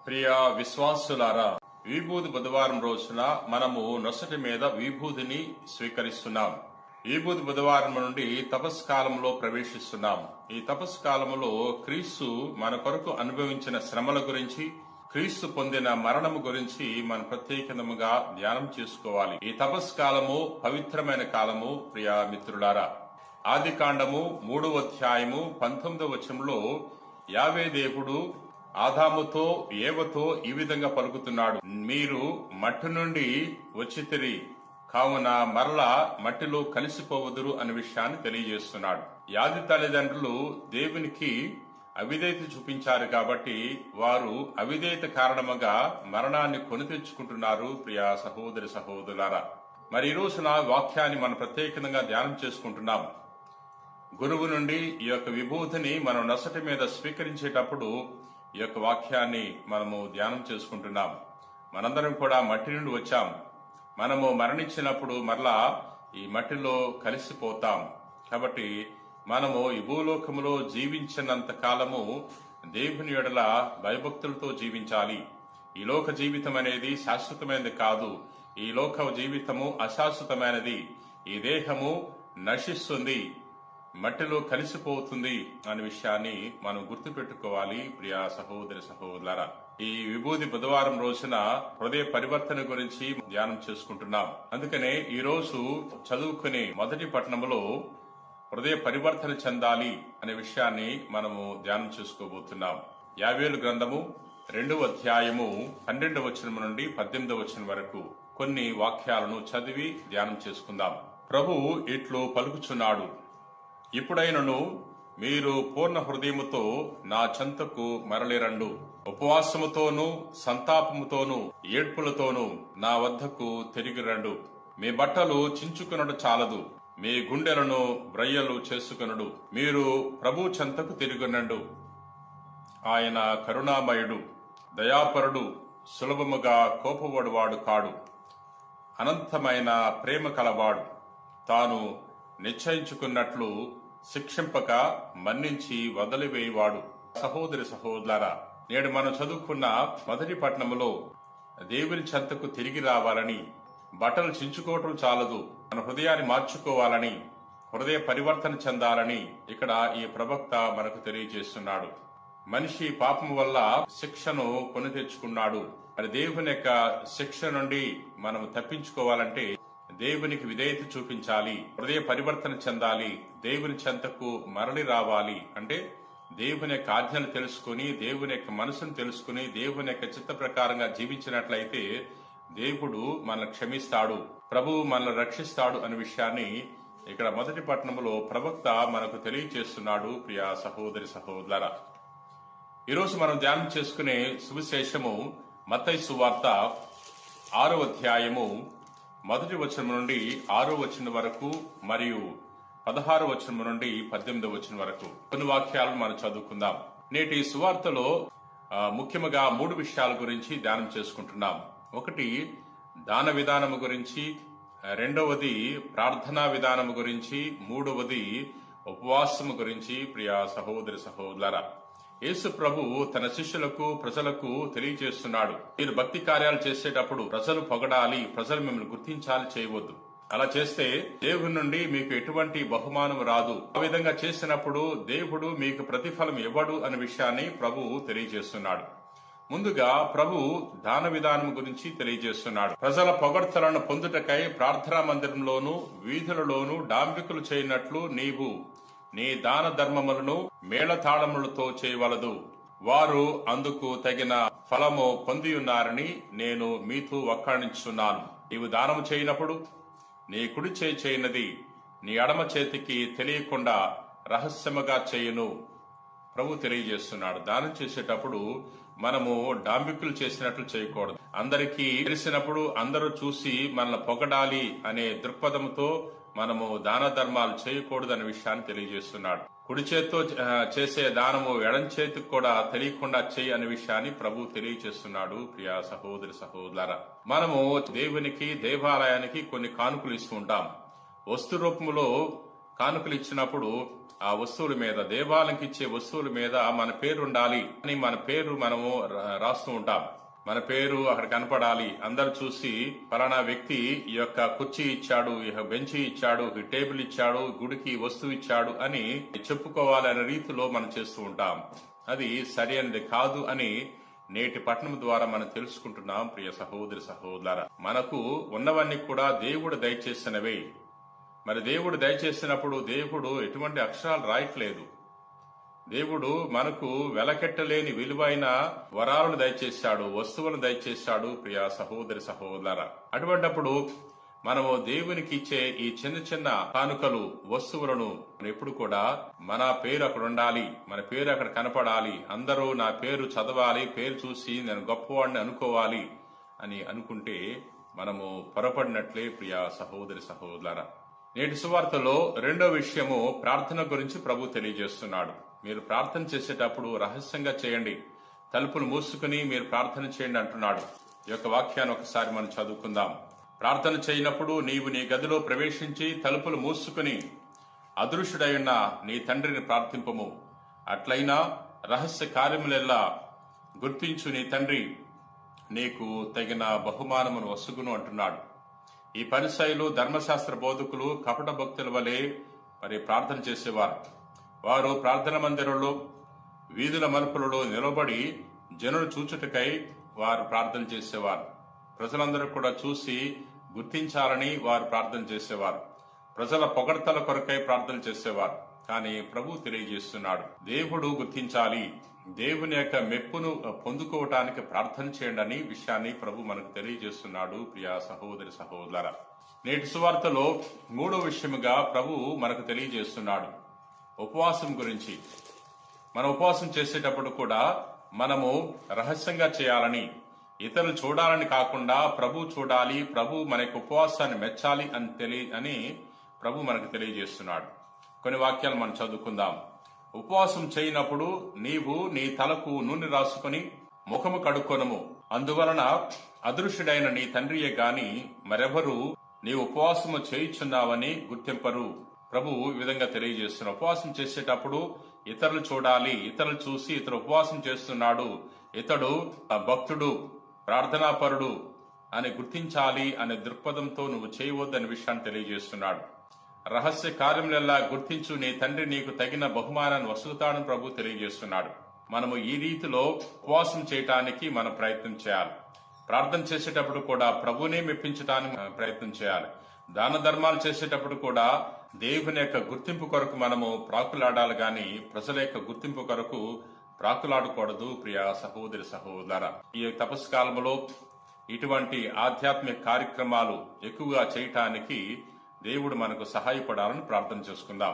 ప్రియ విశ్వాసులారా, విభూది బుధవారం రోజున మనము నొసటి మీద విభూదిని స్వీకరిస్తున్నాం. విభూది బుధవారం నుండి తపస్కాలంలో ప్రవేశిస్తున్నాం. ఈ తపస్కాలంలో క్రీస్తు మన కొరకు అనుభవించిన శ్రమల గురించి, క్రీస్తు పొందిన మరణము గురించి మనం ప్రత్యేకంగా ధ్యానం చేసుకోవాలి. ఈ తపస్కాలము పవిత్రమైన కాలము. ప్రియ మిత్రులారా, ఆది కాండము 3వ అధ్యాయము 19వ వచనంలో యావే దేవుడు ఆదాముతో ఏవతో ఈ విధంగా పలుకుతున్నాడు, మీరు మట్టి నుండి వచ్చితిరి కావున మరలా మట్టిలో కలిసిపోవదురు అనే విషయాన్ని తెలియజేస్తున్నాడు. యాది తల్లిదండ్రులు దేవునికి అవిధేయత చూపించారు కాబట్టి వారు అవిధేయత కారణముగా మరణాన్ని కొని తెచ్చుకుంటున్నారు. ప్రియ సహోదరి సహోదరులారా, మరి ఈ రోజున వాక్యాన్ని మనం ప్రత్యేకంగా ధ్యానం చేసుకుంటున్నాం. గురువు నుండి ఈ యొక్క విభూతిని మనం నొసటి మీద స్వీకరించేటప్పుడు ఈ యొక్క వాక్యాన్ని మనము ధ్యానం చేసుకుంటున్నాం. మనందరం కూడా మట్టి నుండి వచ్చాం. మనము మరణించినప్పుడు మరలా ఈ మట్టిలో కలిసిపోతాం. కాబట్టి మనము ఈ భూలోకములో జీవించినంత కాలము దేవుని యెడల భయభక్తులతో జీవించాలి. ఈ లోక జీవితం అనేది శాశ్వతమైనది కాదు. ఈ లోక జీవితము అశాశ్వతమైనది. ఈ దేహము నశిస్తుంది, మట్టిలో కలిసిపోతుంది అనే విషయాన్ని మనం గుర్తుపెట్టుకోవాలి. ప్రియ సహోదరి సహోదరులారా, ఈ విభూది బుధవారం రోజున హృదయ పరివర్తన గురించి ధ్యానం చేసుకుంటున్నాం. అందుకనే ఈ రోజు చదువుకునే మొదటి పట్టణంలో హృదయ పరివర్తన చెందాలి అనే విషయాన్ని మనము ధ్యానం చేసుకోబోతున్నాం. యావేలు గ్రంథము 2వ అధ్యాయము 12వ వచనం నుండి 18వ వచనం వరకు కొన్ని వాక్యాలను చదివి ధ్యానం చేసుకుందాం. ప్రభువు ఇట్లు పలుకుచున్నాడు, ఇప్పుడైనను మీరు పూర్ణ హృదయముతో నా చెంతకు మరలిరండు, ఉపవాసముతోనూ సంతాపముతోనూ ఏడ్పులతోనూ నా వద్దకు తిరిగి రండు. మీ బట్టలు చించుకొనుడు చాలదు, మీ గుండెలను బ్రయ్యలు చేసుకొనుడు. మీరు ప్రభు చెంతకు తిరిగినండు. ఆయన కరుణామయుడు, దయాపరుడు, సులభముగా కోపపడువాడు కాడు, అనంతమైన ప్రేమ కలవాడు. తాను నిశ్చయించుకున్నట్లు శిక్షింపక మన్నించి వదిలివేయవాడు. సహోదరి సహోదరులారా, నేడు మనం చదువుకున్న మొదటి పట్టణములో దేవుని చెంతకు తిరిగి రావాలని, బట్టలు చించుకోవటం చాలదు, మన హృదయాన్ని మార్చుకోవాలని, హృదయ పరివర్తన చెందాలని ఇక్కడ ఈ ప్రవక్త మనకు తెలియజేస్తున్నాడు. మనిషి పాపం వల్ల శిక్షను కొని తెచ్చుకున్నాడు. మరి దేవుని యొక్క శిక్ష నుండి మనం తప్పించుకోవాలంటే దేవునికి విధేయత చూపించాలి, హృదయ పరివర్తన చెందాలి, దేవుని చెంతకు మరలి రావాలి. అంటే దేవుని యొక్క ఆజ్ఞలు తెలుసుకుని, దేవుని యొక్క మనసును తెలుసుకుని, దేవుని యొక్క చిత్త ప్రకారంగా జీవించినట్లయితే దేవుడు మనల్ని క్షమిస్తాడు, ప్రభువు మనల్ని రక్షిస్తాడు అనే విషయాన్ని ఇక్కడ మొదటి పట్టణంలో ప్రవక్త మనకు తెలియజేస్తున్నాడు. ప్రియ సహోదరి సహోదరులారా, ఈరోజు మనం ధ్యానం చేసుకునే సువిశేషము మత్తయి సువార్త 6వ అధ్యాయము 1వ వచనం నుండి 6వ వచనం వరకు మరియు 16వ వచనం నుండి 18వ వచనం వరకు కొన్ని వాక్యాలను మనం చదువుకుందాం. నేటి సువార్తలో ముఖ్యంగా 3 విషయాల గురించి ధ్యానం చేసుకుంటున్నాం. ఒకటి దాన విధానము గురించి, రెండవది ప్రార్థనా విధానము గురించి, మూడవది ఉపవాసము గురించి. ప్రియ సహోదరి సహోదరులారా, యేసు ప్రభు తన శిష్యులకు ప్రజలకు తెలియజేస్తున్నాడు, మీరు భక్తి కార్యాలు చేసేటప్పుడు ప్రజలు పొగడాలి, ప్రజలు మిమ్మల్ని గుర్తించాలి చేయవద్దు. అలా చేస్తే దేవుని నుండి మీకు ఎటువంటి బహుమానం రాదు. ఆ విధంగా చేసినప్పుడు దేవుడు మీకు ప్రతిఫలం ఇవ్వడు అనే విషయాన్ని ప్రభు తెలియజేస్తున్నాడు. ముందుగా ప్రభు దాన విధానం గురించి తెలియజేస్తున్నాడు. ప్రజల పొగడ్తలను పొందుటకై ప్రార్థనా మందిరంలోను వీధులలోను డాంబికులు చేయనట్లు నీవు నీ దాన ధర్మములను మేళతాళములతో చేయవలదు, వారు అందుకు తగిన ఫలము పొంది ఉన్నారని నేను మీతో వక్కాణించున్నాను. నీవు దానము చేయనప్పుడు నీ కుడి చేయి చేయనది నీ ఎడమ చేతికి తెలియకుండా రహస్యముగా చేయును. ప్రభు తెలియజేస్తున్నాడు, దానం చేసేటప్పుడు మనము డాంబికులు చేసినట్లు చేయకూడదు. అందరికీ తెలిసినప్పుడు అందరూ చూసి మనల్ని పొగడాలి అనే దృక్పథంతో మనము దాన ధర్మాలు చేయకూడదు అనే విషయాన్ని తెలియజేస్తున్నాడు. కుడి చేతితో చేసే దానము ఎడం చేతికి కూడా తెలియకుండా చేయి అనే విషయాన్ని ప్రభు తెలియజేస్తున్నాడు. ప్రియ సహోదరి సహోదరులారా, మనము దేవునికి దేవాలయానికి కొన్ని కానుకలు ఇస్తూ ఉంటాం. వస్తు రూపంలో కానుకలు ఇచ్చినప్పుడు ఆ వస్తువుల మీద, దేవాలయంకి ఇచ్చే వస్తువుల మీద మన పేరు ఉండాలి అని మన పేరు మనము రాస్తూ ఉంటాం. మన పేరు అక్కడ కనపడాలి, అందరు చూసి ఫలానా వ్యక్తి ఈ యొక్క కుర్చీ ఇచ్చాడు, ఈ బెంచ్ ఇచ్చాడు, ఈ టేబుల్ ఇచ్చాడు, గుడికి వస్తువు ఇచ్చాడు అని చెప్పుకోవాలనే రీతిలో మనం చేస్తూ ఉంటాం. అది సరి అనేది కాదు అని నేటి పట్టణం ద్వారా మనం తెలుసుకుంటున్నాం. ప్రియ సహోదరి సహోదరులారా, మనకు ఉన్నవన్నీ కూడా దేవుడు దయచేసినవే. మరి దేవుడు దయచేసినప్పుడు దేవుడు ఎటువంటి అక్షరాలు రాయట్లేదు. దేవుడు మనకు వెలకెట్టలేని విలువైన వరాలను దయచేశాడు, వస్తువులను దయచేశాడు. ప్రియ సహోదరి సహోదరులారా, అటువంటప్పుడు మనము దేవునికి ఇచ్చే ఈ చిన్న చిన్న కానుకలు, వస్తువులను ఎప్పుడు కూడా మన పేరు అక్కడ ఉండాలి, మన పేరు అక్కడ కనపడాలి, అందరూ నా పేరు చదవాలి, పేరు చూసి నేను గొప్పవాడిని అనుకోవాలి అని అనుకుంటే మనము పొరపడినట్లే. ప్రియ సహోదరి సహోదరులారా, నేటి సువార్తలో రెండో విషయము ప్రార్థన గురించి ప్రభు తెలియజేస్తున్నాడు. మీరు ప్రార్థన చేసేటప్పుడు రహస్యంగా చేయండి, తలుపులు మూసుకుని మీరు ప్రార్థన చేయండి అంటున్నాడు. ఈ యొక్క వాక్యాన్ని ఒకసారి మనం చదువుకుందాం. ప్రార్థన చేయనప్పుడు నీవు నీ గదిలో ప్రవేశించి తలుపులు మూసుకుని అదృశ్యుడై ఉన్న నీ తండ్రిని ప్రార్థింపము. అట్లయినా రహస్య కార్యములెల్లా గుర్తించు నీ తండ్రి నీకు తగిన బహుమానమును వసుగును అంటున్నాడు. ఈ పరిసయ్యులు, ధర్మశాస్త్ర బోధకులు కపట భక్తుల వలె మరి ప్రార్థన చేసేవారు. వారు ప్రార్థన మందిరంలో, వీధుల మలుపులలో నిలబడి జనులు చూచుటకై వారు ప్రార్థన చేసేవారు. ప్రజలందరూ కూడా చూసి గుర్తించాలని వారు ప్రార్థన చేసేవారు. ప్రజల పొగడ్తల కొరకై ప్రార్థన చేసేవారు. కానీ ప్రభు తెలియజేస్తున్నాడు, దేవుడు గుర్తించాలి, దేవుని యొక్క మెప్పును పొందుకోవటానికి ప్రార్థన చేయండి అని విషయాన్ని ప్రభు మనకు తెలియజేస్తున్నాడు. ప్రియ సహోదరి సహోదరులారా, నేటి సువార్తలో మూడో విషయముగా ప్రభు మనకు తెలియజేస్తున్నాడు ఉపవాసం గురించి. మన ఉపవాసం చేసేటప్పుడు కూడా మనము రహస్యంగా చేయాలని, ఇతరులు చూడాలని కాకుండా ప్రభు చూడాలి, ప్రభు మన యొక్క ఉపవాసాన్ని మెచ్చాలి అని ప్రభు మనకు తెలియజేస్తున్నాడు. కొన్ని వాక్యాలు మనం చదువుకుందాం. ఉపవాసం చేయనప్పుడు నీవు నీ తలకు నూనె రాసుకుని ముఖము కడుక్కొనము, అందువలన అదృశ్యుడైన నీ తండ్రియే గాని మరెవరు నీ ఉపవాసము చేయుచున్నావని గుర్తింపరు. ప్రభు ఈ విధంగా తెలియజేస్తున్నారు. ఉపవాసం చేసేటప్పుడు ఇతరులు చూడాలి, ఇతరులు చూసి ఇతడు ఉపవాసం చేస్తున్నాడు, ఇతడు భక్తుడు, ప్రార్థనాపరుడు అని గుర్తించాలి అనే దృక్పథంతో నువ్వు చేయవద్దనే విషయాన్ని తెలియజేస్తున్నాడు. రహస్య కార్యములెల్లా గుర్తించు, నీ తండ్రి నీకు తగిన బహుమానాన్ని వసులుతాడని ప్రభు తెలియజేస్తున్నాడు. మనము ఈ రీతిలో ఉపవాసం చేయటానికి మనం ప్రయత్నం చేయాలి. ప్రార్థన చేసేటప్పుడు కూడా ప్రభునే మెప్పించడానికి ప్రయత్నం చేయాలి. దాన ధర్మాలు చేసేటప్పుడు కూడా దేవుని యొక్క గుర్తింపు కొరకు మనము ప్రాకులాడాలి గాని ప్రజల యొక్క గుర్తింపు కొరకు ప్రాకులాడకూడదు. ప్రియ సహోదరి సహోదర, ఈ తపస్సు కాలంలో ఇటువంటి ఆధ్యాత్మిక కార్యక్రమాలు ఎక్కువగా చేయటానికి దేవుడు మనకు సహాయపడాలని ప్రార్థన చేసుకుందాం.